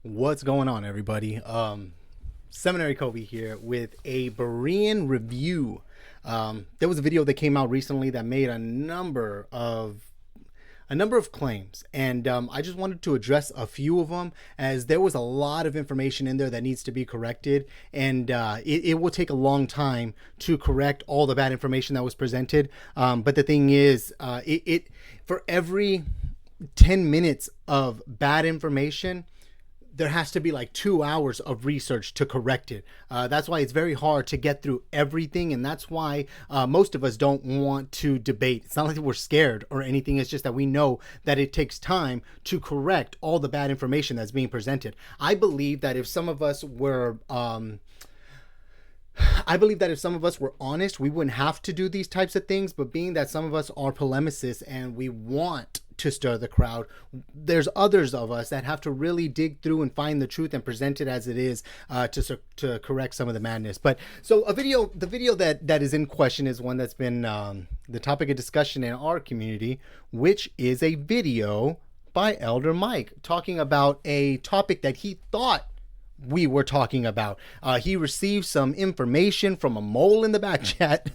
What's going on, everybody? Seminary Kobe here with a Berean review. There was a video that came out recently that made a number of claims, and I just wanted to address a few of them, as there was a lot of information in there that needs to be corrected, and it will take a long time to correct all the bad information that was presented. But the thing is, for every 10 minutes of bad information, there has to be like 2 hours of research to correct it. That's why it's very hard to get through everything, and that's why most of us don't want to debate. It's not like we're scared or anything. It's just that we know that it takes time to correct all the bad information that's being presented. I believe that if some of us were honest, we wouldn't have to do these types of things. But being that some of us are polemicists and we want to stir the crowd, there's others of us that have to really dig through and find the truth and present it as it is, to correct some of the madness. But so the video that is in question is one that's been the topic of discussion in our community, which is a video by Elder Mike talking about a topic that he thought we were talking about. He received some information from a mole in the back chat.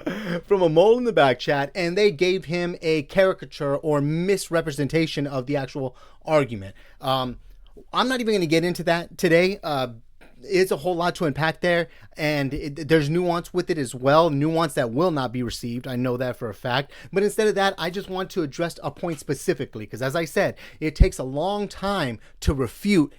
And they gave him a caricature or misrepresentation of the actual argument. I'm not even going to get into that today. It's a whole lot to unpack there, and there's nuance with it as well, nuance that will not be received. I know that for a fact. But instead of that, I just want to address a point specifically, because as I said, it takes a long time to refute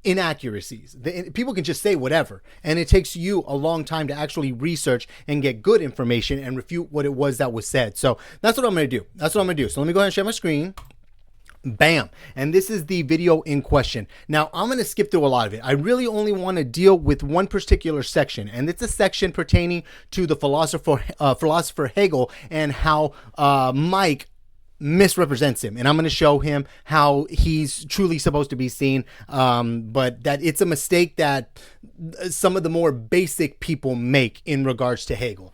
inaccuracies. People can just say whatever, and it takes you a long time to actually research and get good information and refute what it was that was said. So that's what I'm going to do. So let me go ahead and share my screen. Bam. And this is the video in question. Now, I'm going to skip through a lot of it. I really only want to deal with one particular section, and it's a section pertaining to the philosopher Hegel, and how Mike misrepresents him, and I'm going to show him how he's truly supposed to be seen, but that it's a mistake that some of the more basic people make in regards to Hegel.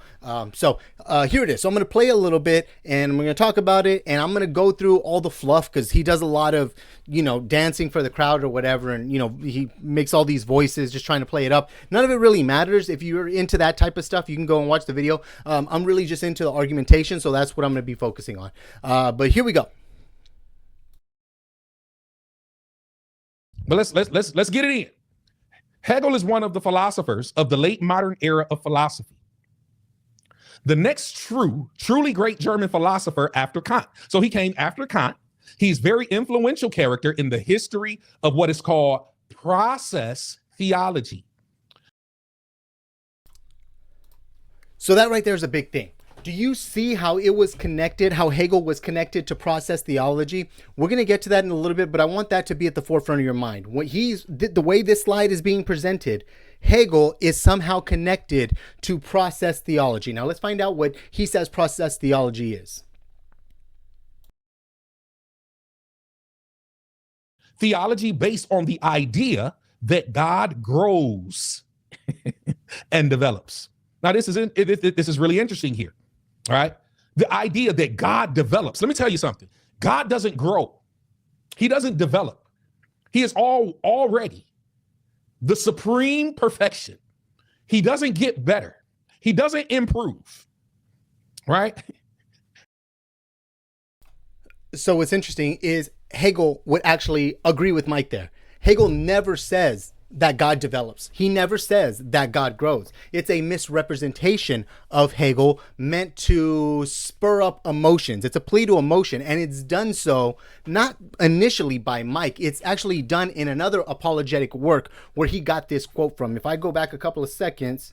So here it is. So I'm going to play a little bit, and I'm going to talk about it, and I'm going to go through all the fluff, because he does a lot of, dancing for the crowd or whatever, and he makes all these voices just trying to play it up. None of it really matters. If you're into that type of stuff, you can go and watch the video. I'm really just into the argumentation, so that's what I'm going to be focusing on. But here we go. But let's get it in. Hegel is one of the philosophers of the late modern era of philosophy. The next truly great German philosopher after Kant. So he came after Kant. He's a very influential character in the history of what is called process theology. So that right there is a big thing. Do you see how it was connected, how Hegel was connected to process theology? We're going to get to that in a little bit, but I want that to be at the forefront of your mind. The way this slide is being presented, Hegel is somehow connected to process theology. Now let's find out what he says process theology is. Theology based on the idea that God grows and develops. Now this is really interesting here. All right. The idea that God develops. Let me tell you something. God doesn't grow. He doesn't develop. He is already the supreme perfection. He doesn't get better. He doesn't improve. Right. So what's interesting is Hegel would actually agree with Mike there. Hegel never says that God develops. He never says that God grows. It's a misrepresentation of Hegel meant to spur up emotions. It's a plea to emotion, and it's done so not initially by Mike. It's actually done in another apologetic work where he got this quote from. If I go back a couple of seconds.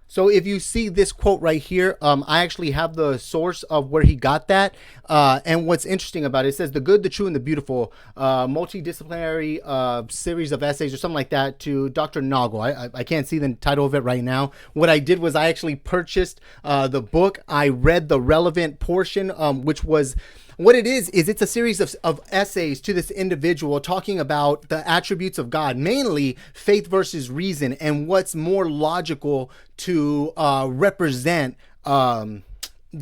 So if you see this quote right here, I actually have the source of where he got that. And what's interesting about it, it says the good, the true, and the beautiful, multidisciplinary series of essays or something like that to Dr. Nagel. I can't see the title of it right now. What I did was I actually purchased the book. I read the relevant portion, which was What it is it's a series of essays to this individual talking about the attributes of God, mainly faith versus reason, and what's more logical to represent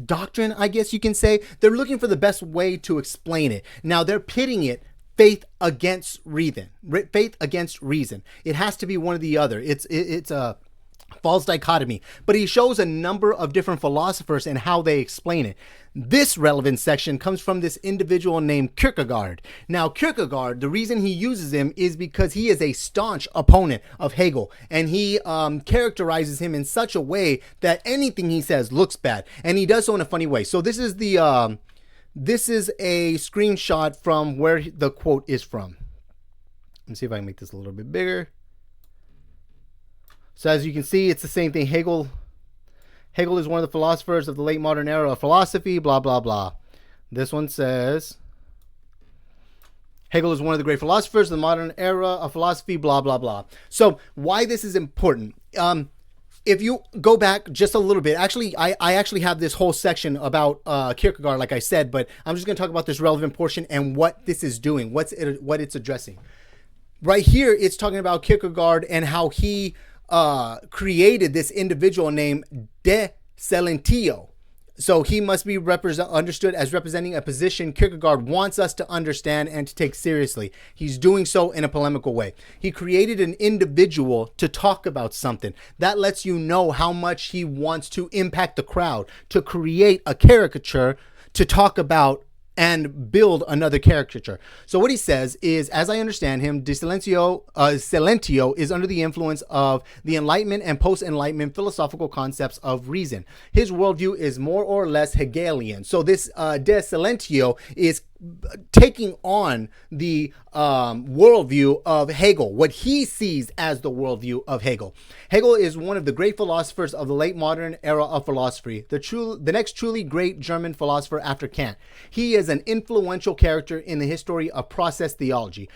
doctrine, I guess you can say. They're looking for the best way to explain it. Now they're pitting it faith against reason. Faith against reason. It has to be one or the other. It's a false dichotomy. But he shows a number of different philosophers and how they explain it. This relevant section comes from this individual named Kierkegaard. Now, Kierkegaard, the reason he uses him is because he is a staunch opponent of Hegel, and he characterizes him in such a way that anything he says looks bad, and he does so in a funny way. So this is a screenshot from where the quote is from. Let me see if I can make this a little bit bigger. So as you can see, it's the same thing. Hegel is one of the philosophers of the late modern era of philosophy, blah, blah, blah. This one says, Hegel is one of the great philosophers of the modern era of philosophy, blah, blah, blah. So why this is important. If you go back just a little bit, actually, I actually have this whole section about Kierkegaard, like I said, but I'm just going to talk about this relevant portion and what this is doing, what it's addressing. Right here, it's talking about Kierkegaard and how he created this individual named De Silentio. So he must be understood as representing a position Kierkegaard wants us to understand and to take seriously. He's doing so in a polemical way. He created an individual to talk about something. That lets you know how much he wants to impact the crowd, to create a caricature to talk about and build another caricature. So what he says is, as I understand him, De Silentio is under the influence of the Enlightenment and post-Enlightenment philosophical concepts of reason. His worldview is more or less Hegelian. So this De Silentio is taking on the worldview of Hegel, what he sees as the worldview of Hegel. Hegel is one of the great philosophers of the late modern era of philosophy, the next truly great German philosopher after Kant. He is an influential character in the history of process theology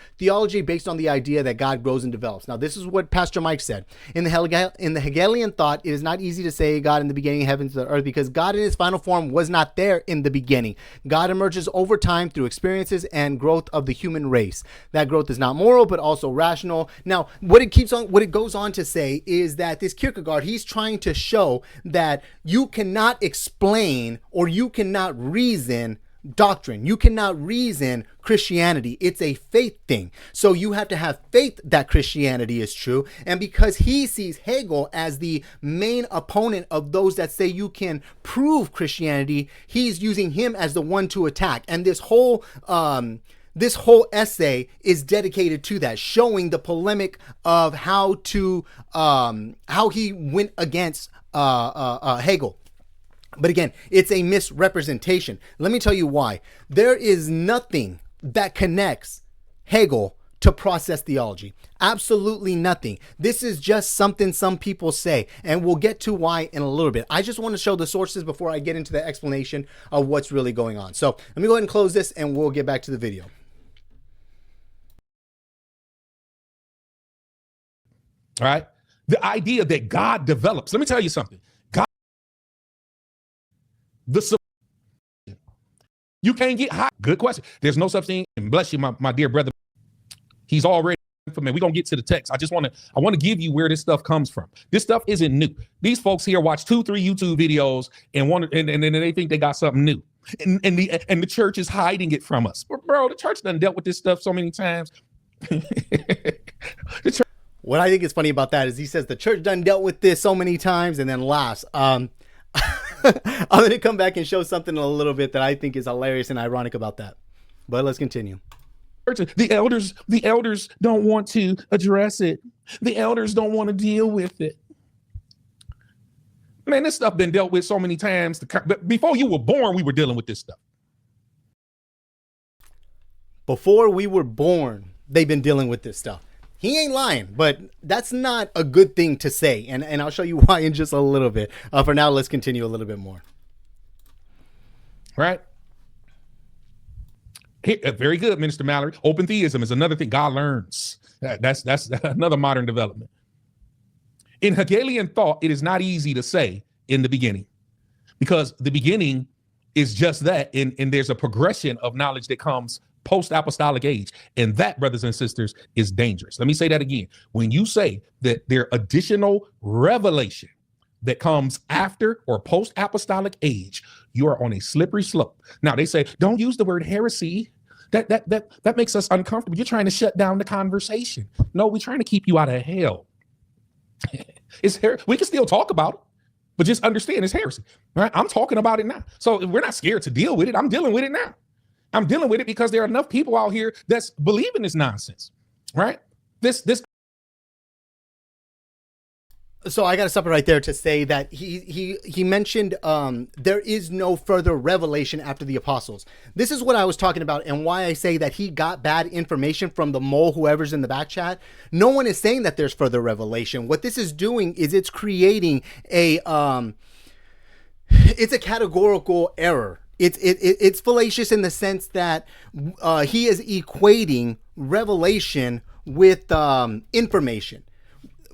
based on the idea that God grows and develops. Now, this is what Pastor Mike said. In the Hegelian thought, it is not easy to say God in the beginning of heavens and the earth, because God in his final form was not there in the beginning. God emerges over time through experiences and growth of the human race. That growth is not moral, but also rational. Now, what it goes on to say is that this Kierkegaard, he's trying to show that you cannot explain or you cannot reason doctrine. You cannot reason Christianity. It's a faith thing. So you have to have faith that Christianity is true. And because he sees Hegel as the main opponent of those that say you can prove Christianity, he's using him as the one to attack. And this whole essay is dedicated to that, showing the polemic of how he went against Hegel. But again, it's a misrepresentation. Let me tell you why. There is nothing that connects Hegel to process theology. Absolutely nothing. This is just something some people say, and we'll get to why in a little bit. I just want to show the sources before I get into the explanation of what's really going on. So let me go ahead and close this, and we'll get back to the video. All right. The idea that God develops. Let me tell you something. You can't get high. Good question. There's no such thing. And bless you, my dear brother. He's already for me. We're gonna get to the text. I want to give you where this stuff comes from. This stuff isn't new. These folks here watch 2-3 YouTube videos and they think they got something new. And the church is hiding it from us. Bro, the church done dealt with this stuff so many times. What I think is funny about that is he says the church done dealt with this so many times and then laughs. I'm going to come back and show something in a little bit that I think is hilarious and ironic about that. But let's continue. The elders don't want to address it. The elders don't want to deal with it. Man, this stuff been dealt with so many times. Before you were born, we were dealing with this stuff. Before we were born, they've been dealing with this stuff. He ain't lying, but that's not a good thing to say. And I'll show you why in just a little bit. For now, let's continue a little bit more. Right. Here, very good, Minister Mallory. Open theism is another thing. God learns. That's another modern development. In Hegelian thought, it is not easy to say in the beginning, because the beginning is just that. And there's a progression of knowledge that comes post-apostolic age. And that, brothers and sisters, is dangerous. Let me say that again. When you say that there additional revelation that comes after or post-apostolic age, you are on a slippery slope. Now they say, don't use the word heresy. That makes us uncomfortable. You're trying to shut down the conversation. No, we're trying to keep you out of hell. We can still talk about it, but just understand it's heresy. Right? I'm talking about it now. So we're not scared to deal with it. I'm dealing with it now. I'm dealing with it because there are enough people out here that's believing this nonsense. Right? This So I got to stop it right there to say that he mentioned there is no further revelation after the apostles. This is what I was talking about and why I say that he got bad information from the mole, whoever's in the back chat. No one is saying that there's further revelation. What this is doing is it's creating it's a categorical error. It's fallacious in the sense that he is equating revelation with information.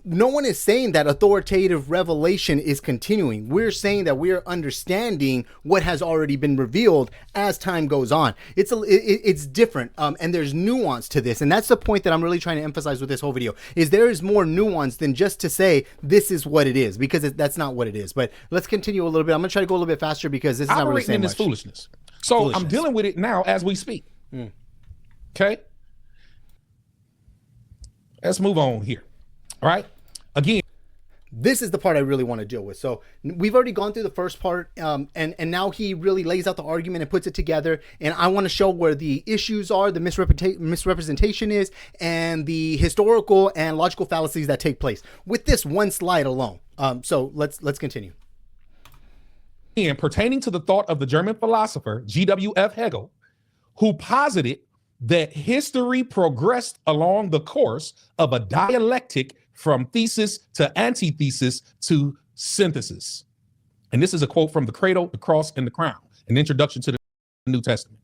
No one is saying that authoritative revelation is continuing. We're saying that we're understanding what has already been revealed as time goes on. It's different, and there's nuance to this, and that's the point that I'm really trying to emphasize with this whole video. Is there is more nuance than just to say this is what it is, because that's not what it is. But let's continue a little bit. I'm gonna try to go a little bit faster because this is not really saying much. Foolishness. So I'm dealing with it now as we speak. Okay. Let's move on here. All right. Again, this is the part I really want to deal with. So we've already gone through the first part, and now he really lays out the argument and puts it together. And I want to show where the issues are, the misrepresentation is, and the historical and logical fallacies that take place with this one slide alone. So let's continue. And pertaining to the thought of the German philosopher G.W.F. Hegel, who posited that history progressed along the course of a dialectic from thesis to antithesis to synthesis. And this is a quote from The Cradle, the Cross, and the Crown, an introduction to the New Testament.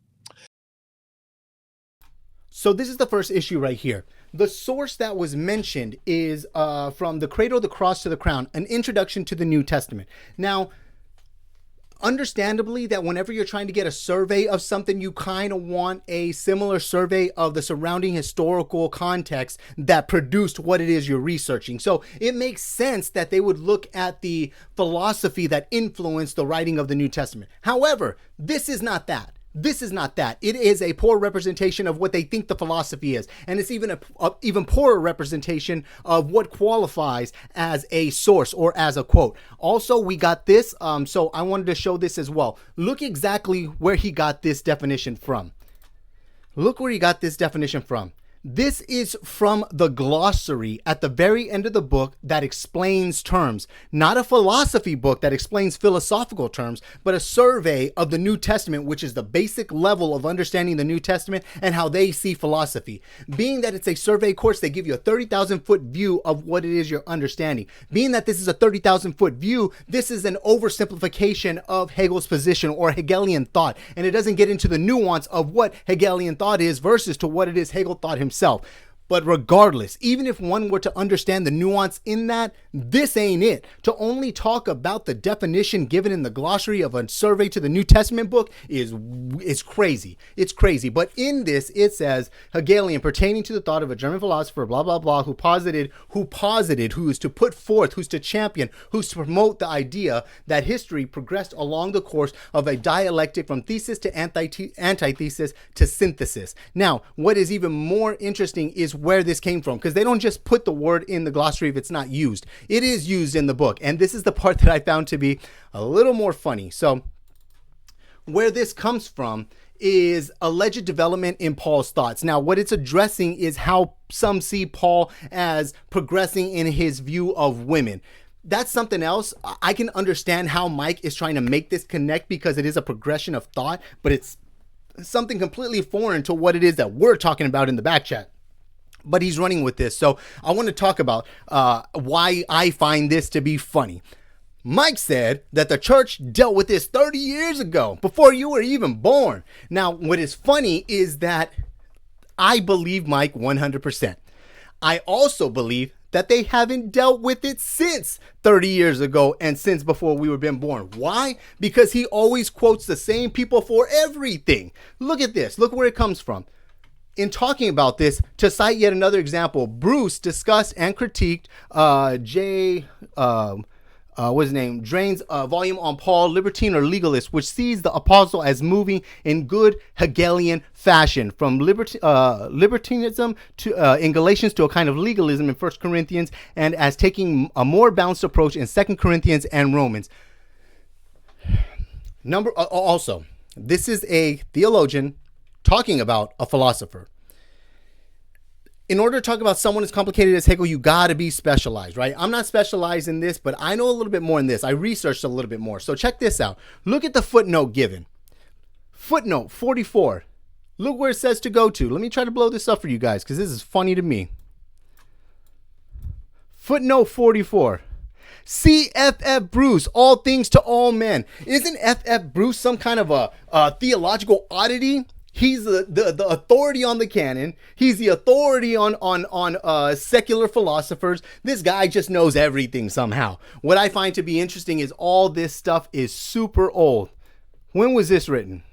So this is the first issue right here. The source that was mentioned is from The Cradle, the Cross, to the Crown, an introduction to the New Testament. Now, understandably, that whenever you're trying to get a survey of something, you kind of want a similar survey of the surrounding historical context that produced what it is you're researching. So it makes sense that they would look at the philosophy that influenced the writing of the New Testament. However, this is not that. This is not that. It is a poor representation of what they think the philosophy is. And it's even a even poorer representation of what qualifies as a source or as a quote. Also, we got this. So I wanted to show this as well. Look exactly where he got this definition from. Look where he got this definition from. This is from the glossary at the very end of the book that explains terms. Not a philosophy book that explains philosophical terms, but a survey of the New Testament, which is the basic level of understanding the New Testament and how they see philosophy. Being that it's a survey course, they give you a 30,000-foot view of what it is you're understanding. Being that this is a 30,000-foot view, this is an oversimplification of Hegel's position or Hegelian thought, and it doesn't get into the nuance of what Hegelian thought is versus to what it is Hegel thought himself. But regardless, even if one were to understand the nuance in that, this ain't it. To only talk about the definition given in the glossary of a survey to the New Testament book is crazy. It's crazy. But in this, it says, Hegelian, pertaining to the thought of a German philosopher, blah, blah, blah, who is to put forth, who's to champion, who's to promote the idea that history progressed along the course of a dialectic from thesis to antithesis to synthesis. Now, what is even more interesting is where this came from, because they don't just put the word in the glossary if it's not used. It is used in the book, and this is the part that I found to be a little more funny. So where this comes from is alleged development in Paul's thoughts. Now, what it's addressing is how some see Paul as progressing in his view of women. That's something else. I can understand how Mike is trying to make this connect because it is a progression of thought, but it's something completely foreign to what it is that we're talking about in the back chat. But he's running with this. So I want to talk about why I find this to be funny. Mike said that the church dealt with this 30 years ago, before you were even born. Now, what is funny is that I believe Mike 100%. I also believe that they haven't dealt with it since 30 years ago and since before we were been born. Why? Because he always quotes the same people for everything. Look at this. Look where it comes from. In talking about this, to cite yet another example, Bruce discussed and critiqued what's his name, Drain's volume on Paul, Libertine or Legalist, which sees the apostle as moving in good Hegelian fashion from libertinism to in Galatians to a kind of legalism in 1 Corinthians, and as taking a more balanced approach in 2 Corinthians and Romans. Also, this is a theologian talking about a philosopher. In order to talk about someone as complicated as Hegel, you got to be specialized, right? I'm not specialized in this, but I know a little bit more in this. I researched a little bit more. So check this out. Look at the footnote given. Footnote 44. Look where it says to go to. Let me try to blow this up for you guys because this is funny to me. Footnote 44. See F.F. Bruce, All Things to All Men. Isn't F.F. Bruce some kind of a theological oddity? He's the authority on the canon. He's the authority on secular philosophers. This guy just knows everything somehow. What I find to be interesting is all this stuff is super old. When was this written?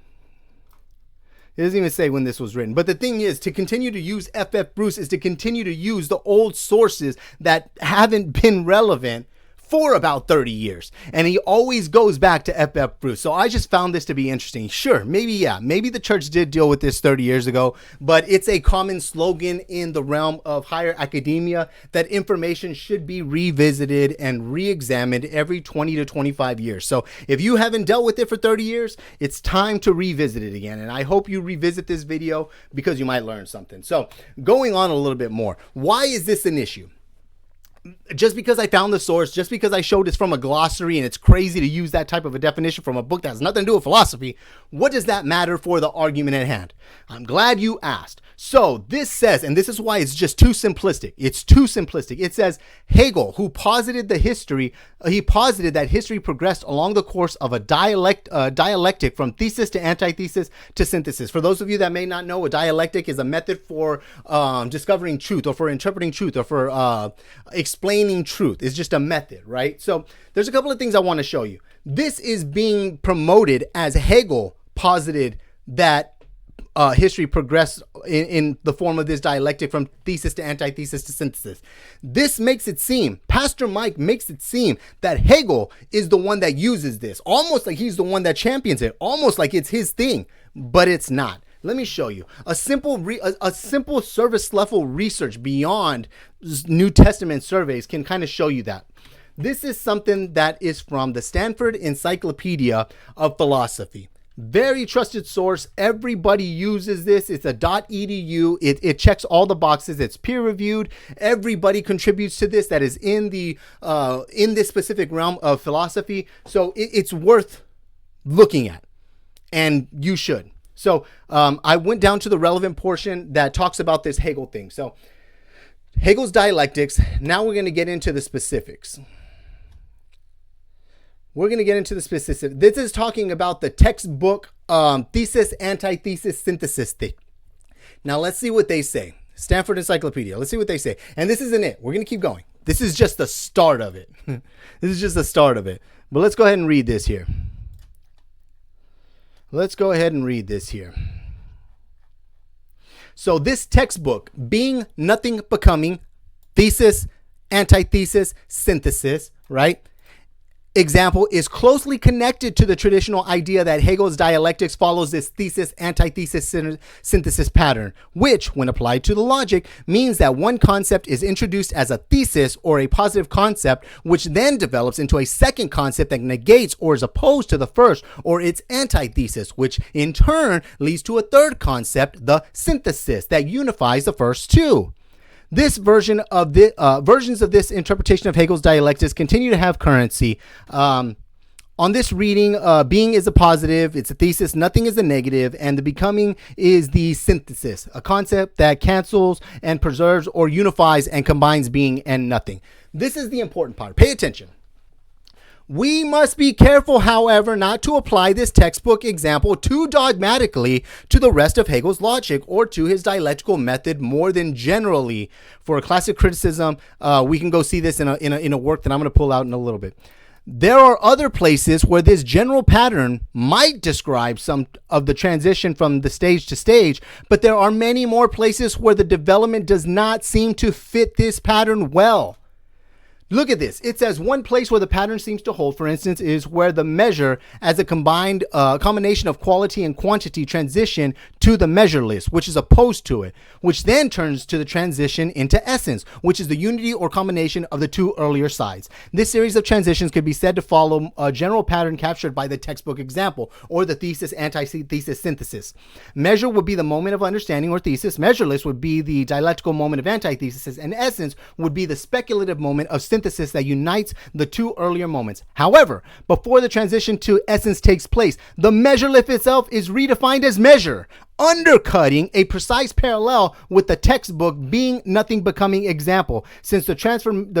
It doesn't even say when this was written. But the thing is, to continue to use F.F. Bruce is to continue to use the old sources that haven't been relevant for about 30 years. And he always goes back to F.F. Bruce. So I just found this to be interesting. Sure, maybe the church did deal with this 30 years ago, but it's a common slogan in the realm of higher academia that information should be revisited and re-examined every 20 to 25 years. So if you haven't dealt with it for 30 years, it's time to revisit it again. And I hope you revisit this video because you might learn something. So going on a little bit more, why is this an issue? Just because I found the source, just because I showed it's from a glossary and it's crazy to use that type of a definition from a book that has nothing to do with philosophy, what does that matter for the argument at hand? I'm glad you asked. So this says, and this is why it's just too simplistic. It's too simplistic. It says Hegel, who posited the history, he posited that history progressed along the course of a dialectic from thesis to antithesis to synthesis. For those of you that may not know, a dialectic is a method for discovering truth or for interpreting truth or for explaining truth. It's just a method, right? So there's a couple of things I want to show you. This is being promoted as Hegel posited that history progressed in the form of this dialectic from thesis to antithesis to synthesis. This makes it seem, Pastor Mike makes it seem that Hegel is the one that uses this, almost like he's the one that champions it, almost like it's his thing, but it's not. Let me show you a simple service level research beyond New Testament surveys can kind of show you that. This is something that is from the Stanford Encyclopedia of Philosophy. Very trusted source. Everybody uses this. It's a .edu. It checks all the boxes. It's peer reviewed. Everybody contributes to this that is in this specific realm of philosophy. So it's worth looking at, and you should. So I went down to the relevant portion that talks about this Hegel thing. So Hegel's dialectics. Now we're going to get into the specifics. We're going to get into the specifics. This is talking about the textbook thesis, antithesis, synthesis thing. Now let's see what they say. Stanford Encyclopedia. Let's see what they say. And this isn't it. We're going to keep going. This is just the start of it. This is just the start of it. But let's go ahead and read this here. Let's go ahead and read this here. So this textbook, Being, Nothing, Becoming, thesis, antithesis, synthesis, right? Example is closely connected to the traditional idea that Hegel's dialectics follows this thesis, antithesis, synthesis pattern, which, when applied to the logic, means that one concept is introduced as a thesis or a positive concept, which then develops into a second concept that negates or is opposed to the first or its antithesis, which in turn leads to a third concept, the synthesis, that unifies the first two. This versions of this interpretation of Hegel's dialectics continue to have currency. On this reading, being is a positive, it's a thesis, nothing is a negative, and the becoming is the synthesis, a concept that cancels and preserves or unifies and combines being and nothing. This is the important part. Pay attention. We must be careful, however, not to apply this textbook example too dogmatically to the rest of Hegel's logic or to his dialectical method more than generally. For a classic criticism, we can go see this in a work that I'm going to pull out in a little bit. There are other places where this general pattern might describe some of the transition from the stage to stage, but there are many more places where the development does not seem to fit this pattern well. Look at this. It says one place where the pattern seems to hold, for instance, is where the measure as a combined combination of quality and quantity transition to the measureless, which is opposed to it, which then turns to the transition into essence, which is the unity or combination of the two earlier sides. This series of transitions could be said to follow a general pattern captured by the textbook example, or the thesis-antithesis synthesis. Measure would be the moment of understanding or thesis, measureless would be the dialectical moment of antithesis, and essence would be the speculative moment of synthesis that unites the two earlier moments. However, before the transition to essence takes place, the measureless itself is redefined as measure, undercutting a precise parallel with the textbook being nothing becoming example, since the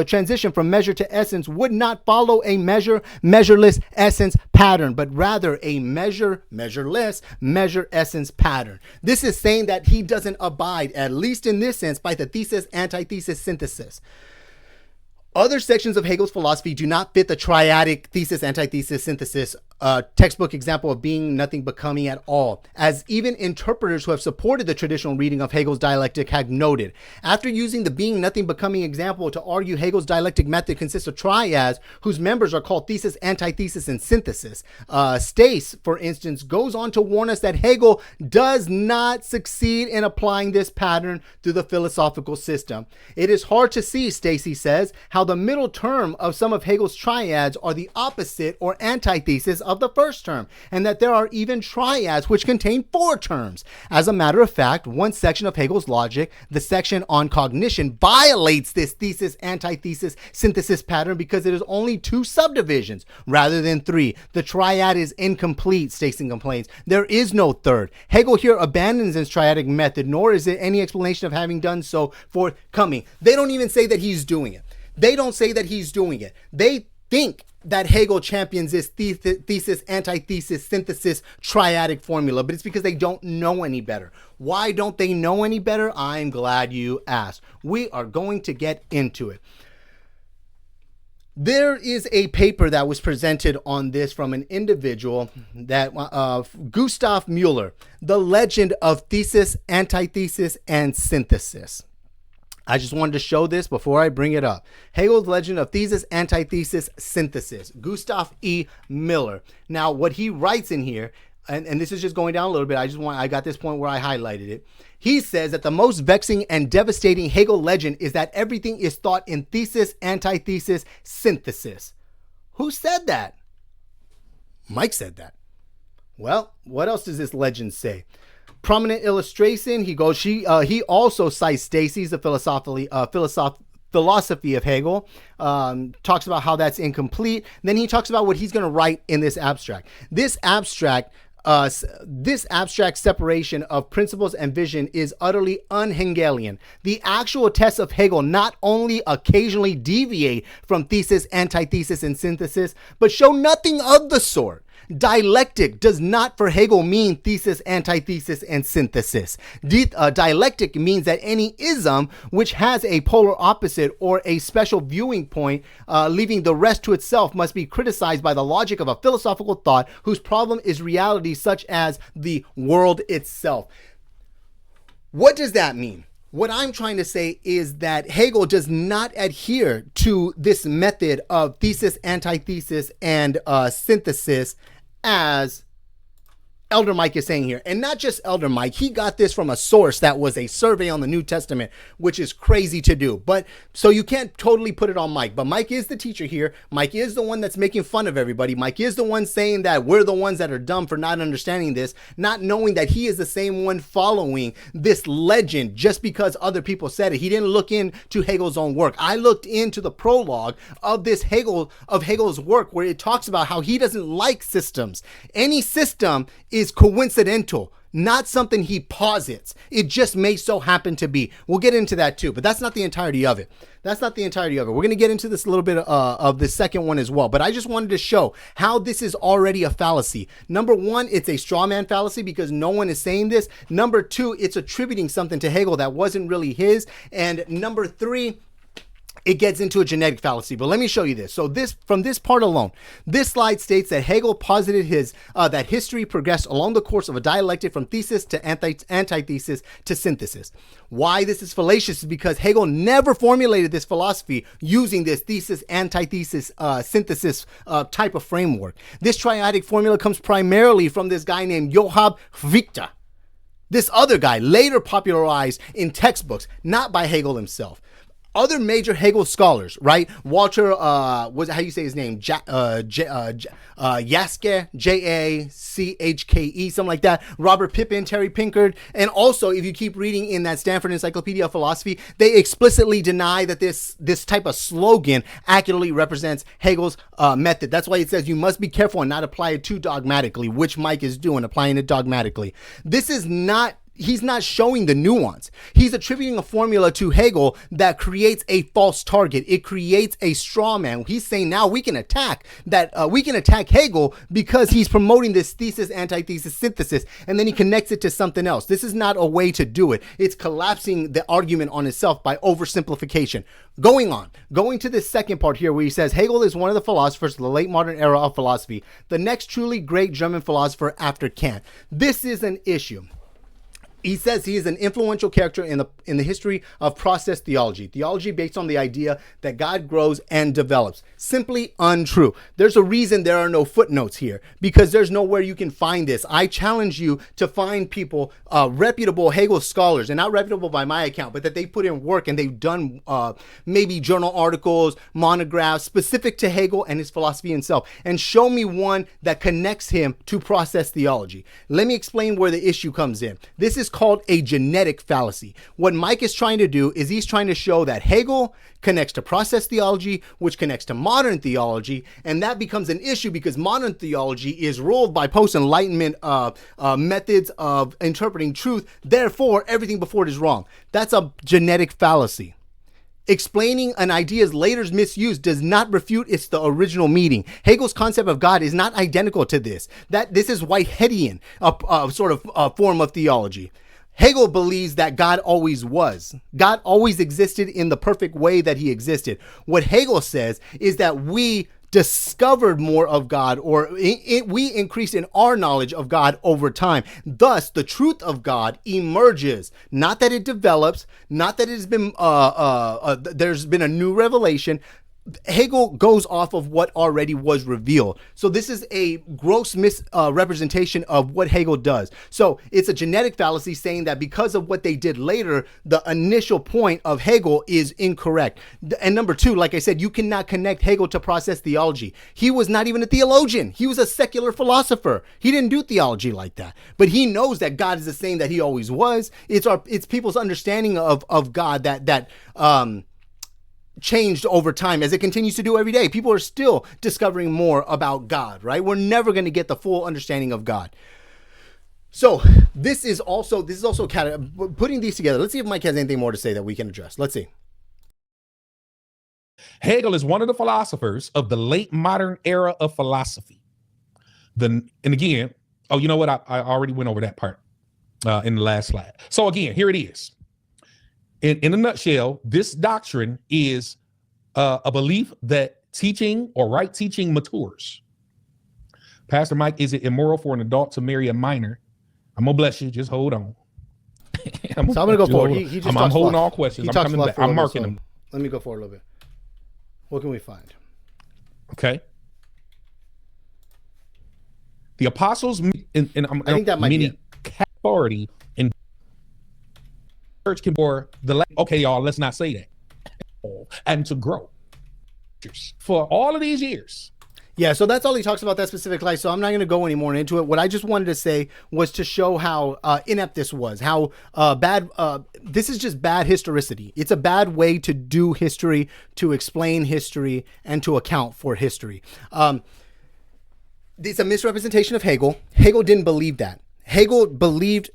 transition from measure to essence would not follow a measureless essence pattern, but rather a measureless essence pattern. This is saying that he doesn't abide, at least in this sense, by the thesis-antithesis synthesis. Other sections of Hegel's philosophy do not fit the triadic thesis-antithesis synthesis textbook example of being nothing becoming at all, as even interpreters who have supported the traditional reading of Hegel's dialectic have noted. After using the being nothing becoming example to argue Hegel's dialectic method consists of triads whose members are called thesis, antithesis, and synthesis, Stace, for instance, goes on to warn us that Hegel does not succeed in applying this pattern through the philosophical system. It is hard to see, Stacy says, how the middle term of some of Hegel's triads are the opposite or antithesis of the first term, and that there are even triads which contain 4 terms. As a matter of fact, one section of Hegel's logic, the section on cognition, violates this thesis-antithesis synthesis pattern because it is only 2 subdivisions rather than 3. The triad is incomplete, Stacy complains. There is no third. Hegel here abandons his triadic method, nor is there any explanation of having done so forthcoming. They don't even say that he's doing it. They don't say that he's doing it. They think that Hegel champions this thesis, antithesis, synthesis, triadic formula, but it's because they don't know any better. Why don't they know any better? I'm glad you asked. We are going to get into it. There is a paper that was presented on this from an individual, that Gustav Müller, The Legend of Thesis, Antithesis, and Synthesis. I just wanted to show this before I bring it up. Hegel's Legend of Thesis, Antithesis, Synthesis. Gustav E. Müller. Now, what he writes in here, and this is just going down a little bit. I got this point where I highlighted it. He says that the most vexing and devastating Hegel legend is that everything is thought in thesis, antithesis, synthesis. Who said that? Mike said that. Well, what else does this legend say? Prominent illustration, he also cites Stacy's The Philosophy of Hegel, talks about how that's incomplete. Then he talks about what he's going to write in this abstract. This abstract separation of principles and vision is utterly un-Hegelian. The actual tests of Hegel not only occasionally deviate from thesis, antithesis, and synthesis, but show nothing of the sort. Dialectic does not for Hegel mean thesis, antithesis, and synthesis. Dialectic means that any ism which has a polar opposite or a special viewing point, leaving the rest to itself, must be criticized by the logic of a philosophical thought whose problem is reality such as the world itself. What does that mean? What I'm trying to say is that Hegel does not adhere to this method of thesis, antithesis, and synthesis as Elder Mike is saying here. And not just Elder Mike. He got this from a source that was a survey on the New Testament, which is crazy to do. But so you can't totally put it on Mike. But Mike is the teacher here. Mike is the one that's making fun of everybody. Mike is the one saying that we're the ones that are dumb for not understanding this, not knowing that he is the same one following this legend just because other people said it. He didn't look into Hegel's own work. I looked into the prologue of this Hegel's work, where it talks about how he doesn't like systems. Any system is coincidental, not something he posits. It just may so happen to be. We'll get into that too, but that's not the entirety of it. We're going to get into this a little bit of the second one as well, but I just wanted to show how this is already a fallacy. Number one, it's a straw man fallacy because no one is saying this. Number two, it's attributing something to Hegel that wasn't really his. And number three, it gets into a genetic fallacy. But let me show you this. So from this part alone, this slide states that Hegel posited that history progressed along the course of a dialectic from thesis to antithesis to synthesis. Why this is fallacious is because Hegel never formulated this philosophy using this thesis, antithesis, synthesis type of framework. This triadic formula comes primarily from this guy named Johann Fichte. This other guy, later popularized in textbooks, not by Hegel himself. Other major Hegel scholars, right? Walter, what's how you say his name? Jaske, Jachke, something like that. Robert Pippin, Terry Pinkard. And also, if you keep reading in that Stanford Encyclopedia of Philosophy, they explicitly deny that this type of slogan accurately represents Hegel's method. That's why it says you must be careful and not apply it too dogmatically, which Mike is doing, applying it dogmatically. This is not... He's not showing the nuance. He's attributing a formula to Hegel that creates a false target. It creates a straw man. He's saying now we can attack Hegel because he's promoting this thesis, antithesis, synthesis, and then he connects it to something else. This is not a way to do it. It's collapsing the argument on itself by oversimplification. Going to this second part here where he says Hegel is one of the philosophers of the late modern era of philosophy, the next truly great German philosopher after Kant. This is an issue. He says he is an influential character in the history of process theology based on the idea that God grows and develops. Simply untrue. There's a reason there are no footnotes here, because there's nowhere you can find this. I challenge you to find people, reputable Hegel scholars, and not reputable by my account, but that they put in work and they've done maybe journal articles, monographs specific to Hegel and his philosophy himself, and show me one that connects him to process theology. Let me explain where the issue comes in. This is called a genetic fallacy. What Mike is trying to do is he's trying to show that Hegel connects to process theology, which connects to modern theology, and that becomes an issue because modern theology is ruled by post-enlightenment methods of interpreting truth. Therefore, everything before it is wrong. That's a genetic fallacy. Explaining an idea's later misuse does not refute its the original meaning. Hegel's concept of God is not identical to this. This is Hegelian, a sort of form of theology. Hegel believes that God always was. God always existed in the perfect way that he existed. What Hegel says is that we discovered more of God, or we increased in our knowledge of God over time. Thus, the truth of God emerges. Not that it develops, not that it has been there's been a new revelation. Hegel goes off of what already was revealed. So this is a gross misrepresentation of what Hegel does. So it's a genetic fallacy saying that because of what they did later, the initial point of Hegel is incorrect. And number two, like I said, you cannot connect Hegel to process theology. He was not even a theologian. He was a secular philosopher. He didn't do theology like that. But he knows that God is the same that he always was. It's people's understanding of God that changed over time, as it continues to do every day. People are still discovering more about God, right? We're never going to get the full understanding of God. So this is also putting these together. Let's see if Mike has anything more to say that we can address. Let's see. Hegel is one of the philosophers of the late modern era of philosophy. And again, oh, you know what? I already went over that part in the last slide. So again, here it is. In a nutshell, this doctrine is a belief that teaching or right teaching matures. Pastor Mike, is it immoral for an adult to marry a minor? I'm gonna bless you. Just hold on. I'm gonna go forward. I'm holding all questions. I'm coming back. I'm marking them. Let me go forward a little bit. What can we find? Okay. The apostles, I think that might be it. Authority in church can for the okay, y'all. Let's not say that. And to grow for all of these years. Yeah, so that's all he talks about, that specific life. So I'm not going to go any more into it. What I just wanted to say was to show how inept this was, how bad. This is just bad historicity. It's a bad way to do history, to explain history, and to account for history. It's a misrepresentation of Hegel. Hegel didn't believe that. Hegel believed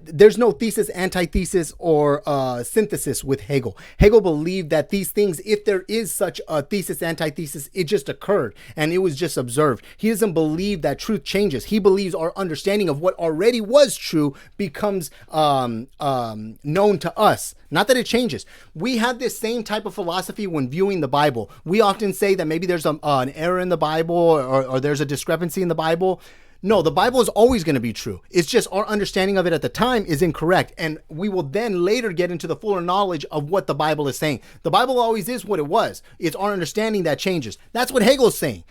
there's no thesis, antithesis, or synthesis with Hegel. Hegel believed that these things, if there is such a thesis, antithesis, it just occurred and it was just observed. He doesn't believe that truth changes. He believes our understanding of what already was true becomes known to us. Not that it changes. We have this same type of philosophy when viewing the Bible. We often say that maybe there's an error in the Bible or there's a discrepancy in the Bible. No, the Bible is always going to be true. It's just our understanding of it at the time is incorrect. And we will then later get into the fuller knowledge of what the Bible is saying. The Bible always is what it was. It's our understanding that changes. That's what Hegel's saying.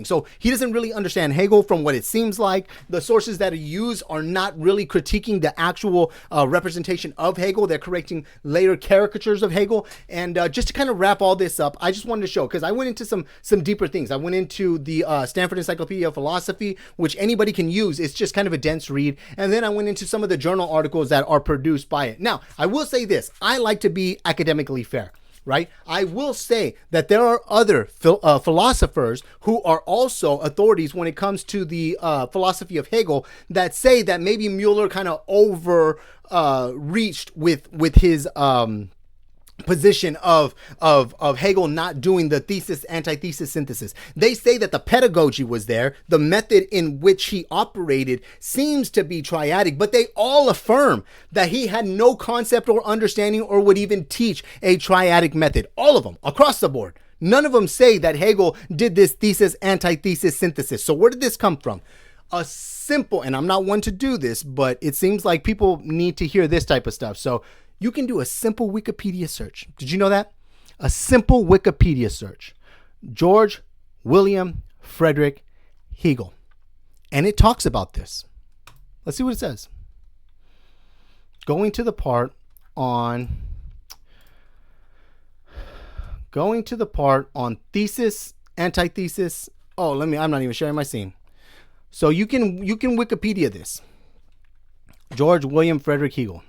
So he doesn't really understand Hegel from what it seems like. The sources that are used are not really critiquing the actual representation of Hegel. They're correcting later caricatures of Hegel. And just to kind of wrap all this up, I just wanted to show, because I went into some deeper things. I went into the Stanford Encyclopedia of Philosophy, which anybody can use. It's just kind of a dense read. And then I went into some of the journal articles that are produced by it. Now, I will say this. I like to be academically fair, right? I will say that there are other philosophers who are also authorities when it comes to the philosophy of Hegel that say that maybe Mueller kind of overreached with his position of Hegel not doing the thesis, antithesis synthesis. They say that the pedagogy was there. The method in which he operated seems to be triadic, but they all affirm that he had no concept or understanding or would even teach a triadic method. All of them, across the board. None of them say that Hegel did this thesis, antithesis synthesis. So where did this come from? A simple, and I'm not one to do this, but it seems like people need to hear this type of stuff. So you can do a simple Wikipedia search. Did you know that? A simple Wikipedia search. George William Frederick Hegel. And it talks about this. Let's see what it says. Going to the part on thesis, antithesis. Oh, I'm not even sharing my scene. So you can Wikipedia this. George William Frederick Hegel.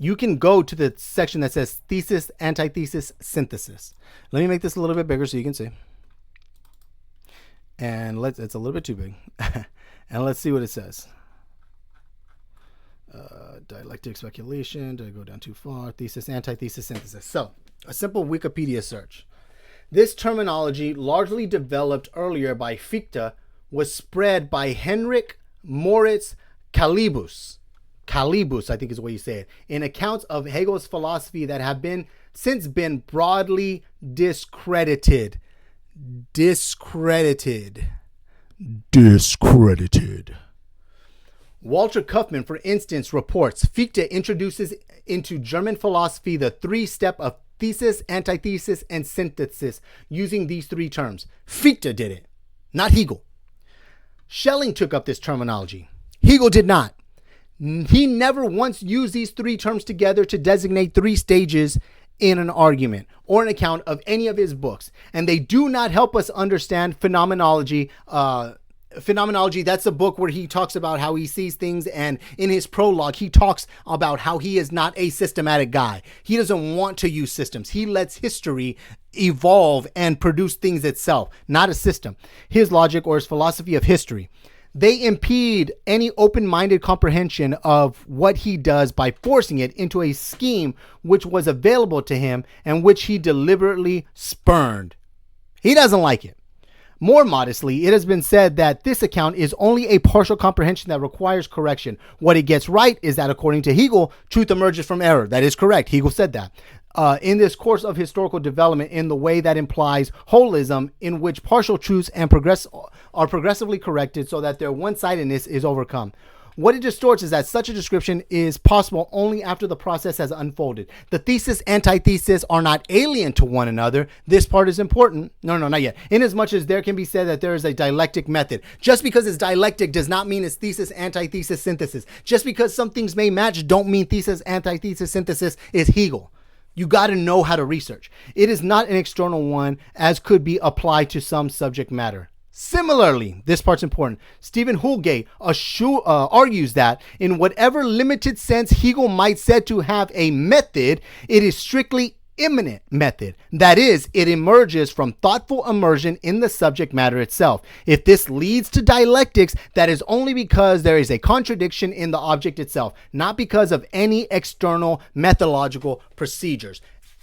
You can go to the section that says thesis, antithesis, synthesis. Let me make this a little bit bigger so you can see. And it's a little bit too big. And let's see what it says. Dialectic speculation. Did I go down too far? Thesis, antithesis, synthesis. So, a simple Wikipedia search. This terminology, largely developed earlier by Fichte, was spread by Heinrich Moritz Calibus. Calibus, I think is the way you say it, in accounts of Hegel's philosophy that have since been broadly discredited. Walter Kaufmann, for instance, reports Fichte introduces into German philosophy the three-step of thesis, antithesis, and synthesis using these three terms. Fichte did it, not Hegel. Schelling took up this terminology. Hegel did not. He never once used these three terms together to designate three stages in an argument or an account of any of his books. And they do not help us understand phenomenology. Phenomenology, that's a book where he talks about how he sees things. And in his prologue, he talks about how he is not a systematic guy. He doesn't want to use systems. He lets history evolve and produce things itself, not a system. His logic or his philosophy of history. They impede any open-minded comprehension of what he does by forcing it into a scheme which was available to him and which he deliberately spurned. He doesn't like it. More modestly, it has been said that this account is only a partial comprehension that requires correction. What it gets right is that, according to Hegel, truth emerges from error. That is correct. Hegel said that. In this course of historical development, in the way that implies holism, in which partial truths are progressively corrected so that their one-sidedness is overcome. What it distorts is that such a description is possible only after the process has unfolded. The thesis, antithesis are not alien to one another. This part is important. No, not yet. Inasmuch as there can be said that there is a dialectic method. Just because it's dialectic does not mean it's thesis, antithesis, synthesis. Just because some things may match don't mean thesis, antithesis, synthesis is Hegel. You got to know how to research. It is not an external one as could be applied to some subject matter. Similarly, this part's important. Stephen Houlgate argues that in whatever limited sense Hegel might said to have a method, it is strictly immanent method. That is, it emerges from thoughtful immersion in the subject matter itself. If this leads to dialectics, that is only because there is a contradiction in the object itself, not because of any external methodological procedures.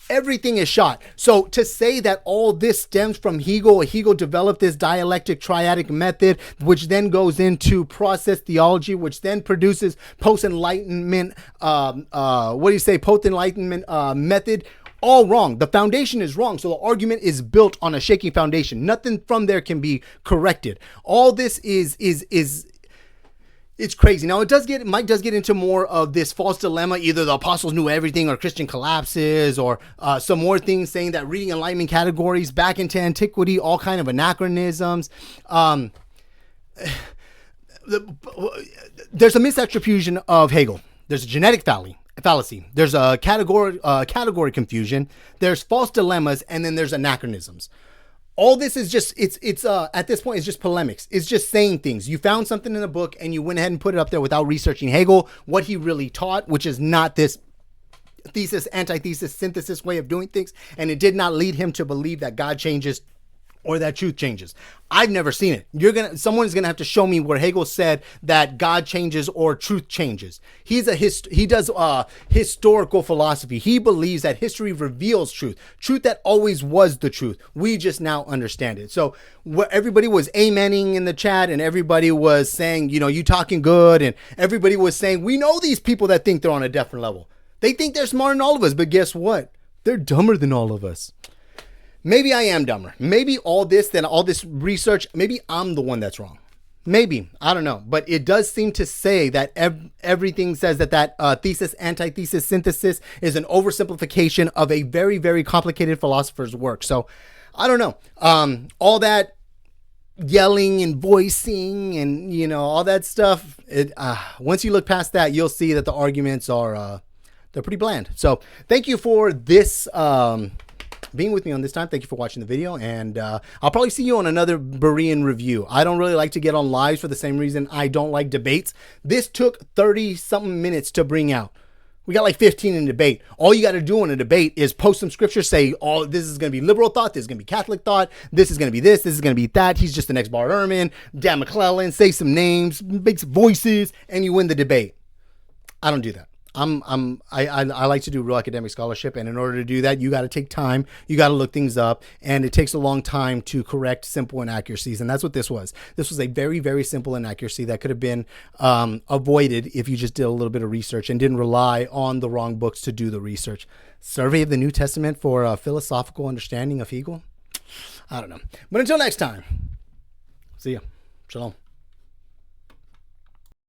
Everything is shot. So to say that all this stems from Hegel developed this dialectic triadic method, which then goes into process theology, which then produces post-enlightenment, post-enlightenment method, all wrong. The foundation is wrong. So the argument is built on a shaky foundation. Nothing from there can be corrected. All this is it's crazy. Now Mike does get into more of this false dilemma. Either the apostles knew everything or Christian collapses, or some more things saying that reading Enlightenment categories back into antiquity, all kind of anachronisms. There's a misattribution of Hegel. There's a genetic fallacy. There's a category confusion. There's false dilemmas, and then there's anachronisms. All this is just, it's at this point, it's just polemics. It's just saying things. You found something in a book and you went ahead and put it up there without researching Hegel, what he really taught, which is not this thesis, antithesis, synthesis way of doing things. And it did not lead him to believe that God changes or that truth changes. I've never seen it. Someone's gonna have to show me where Hegel said that God changes or truth changes. He does historical philosophy. He believes that history reveals truth that always was the truth. We just now understand it. So everybody was amening in the chat, and everybody was saying, you talking good, and everybody was saying, we know these people that think they're on a different level. They think they're smarter than all of us, but guess what? They're dumber than all of us. Maybe I am dumber. Maybe all this research, maybe I'm the one that's wrong. Maybe, I don't know. But it does seem to say that everything says that thesis, antithesis, synthesis is an oversimplification of a very, very complicated philosopher's work. So I don't know. All that yelling and voicing and, all that stuff. Once you look past that, you'll see that the arguments are, they're pretty bland. So thank you for this, being with me on this time. Thank you for watching the video, and I'll probably see you on another Berean review. I don't really like to get on lives for the same reason I don't like debates. This took 30 something minutes to bring out. We got like 15 in debate. All you got to do in a debate is post some scripture, say, oh, this is going to be liberal thought, this is going to be Catholic thought, this is going to be this is going to be that, he's just the next Bart Ehrman, Dan McClellan, say some names, make some voices, and you win the debate. I don't do that. I like to do real academic scholarship, and in order to do that, you got to take time, you got to look things up, and it takes a long time to correct simple inaccuracies, and that's what this was. This was a very, very simple inaccuracy that could have been avoided if you just did a little bit of research and didn't rely on the wrong books to do the research. Survey of the New Testament for a philosophical understanding of Hegel? I don't know. But until next time, see ya. Shalom.